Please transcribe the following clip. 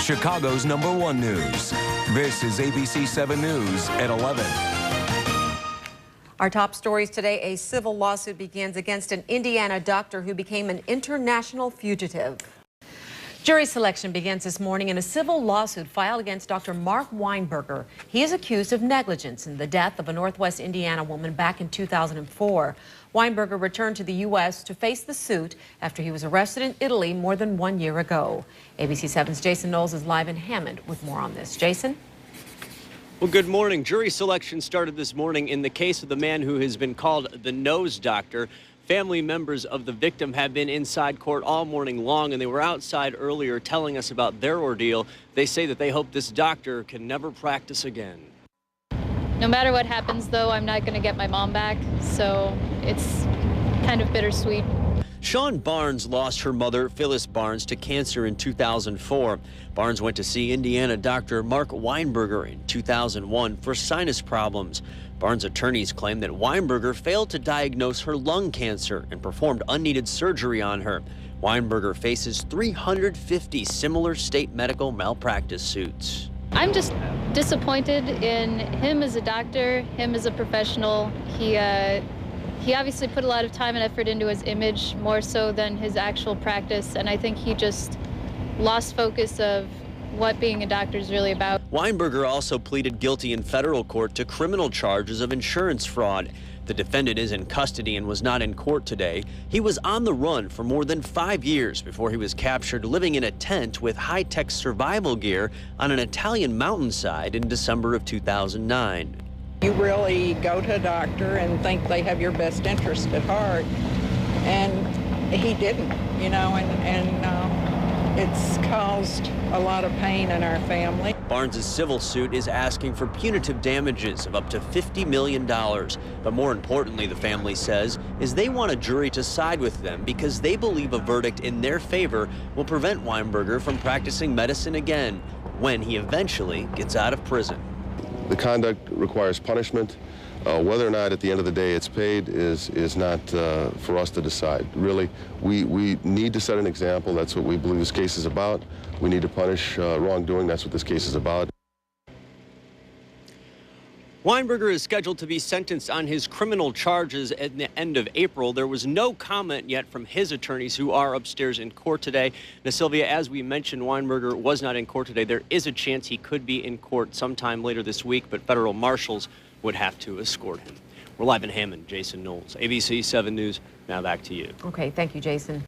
Chicago's #1 news. This is ABC 7 News at 11. Our top stories today: a civil lawsuit begins against an Indiana doctor who became an international fugitive. Jury selection begins this morning in a civil lawsuit filed against Dr. Mark Weinberger. He is accused of negligence in the death of a Northwest Indiana woman back in 2004. Weinberger returned to the U.S. to face the suit after he was arrested in Italy more than 1 year ago. ABC 7's Jason Knowles is live in Hammond with more on this. Jason? Well, good morning. Jury selection started this morning in the case of the man who has been called the nose doctor. Family members of the victim have been inside court all morning long, and they were outside earlier telling us about their ordeal. They say that they hope this doctor can never practice again. No matter what happens, though, I'm not going to get my mom back, so it's kind of bittersweet. Shawn Barnes lost her mother, Phyllis Barnes, to cancer in 2004. Barnes went to see Indiana doctor Mark Weinberger in 2001 for sinus problems. Barnes' attorneys claim that Weinberger failed to diagnose her lung cancer and performed unneeded surgery on her. Weinberger faces 350 similar state medical malpractice suits. I'm just disappointed in him as a doctor, him as a professional. He obviously put a lot of time and effort into his image, more so than his actual practice, and I think he just lost focus of what being a doctor is really about. Weinberger also pleaded guilty in federal court to criminal charges of insurance fraud. The defendant is in custody and was not in court today. He was on the run for more than 5 years before he was captured living in a tent with high-tech survival gear on an Italian mountainside in December of 2009. You really go to a doctor and think they have your best interest at heart, and he didn't, you know, and it's caused a lot of pain in our family. Barnes' civil suit is asking for punitive damages of up to $50 million. But more importantly, the family says, is they want a jury to side with them because they believe a verdict in their favor will prevent Weinberger from practicing medicine again when he eventually gets out of prison. The conduct requires punishment. Whether or not at the end of the day it's paid is not for us to decide. Really, we need to set an example. That's what we believe this case is about. We need to punish wrongdoing. That's what this case is about. Weinberger is scheduled to be sentenced on his criminal charges at the end of April. There was no comment yet from his attorneys, who are upstairs in court today. Now, Sylvia, as we mentioned, Weinberger was not in court today. There is a chance he could be in court sometime later this week, but federal marshals would have to escort him. We're live in Hammond. Jason Knowles, ABC 7 News. Now back to you. Okay, thank you, Jason.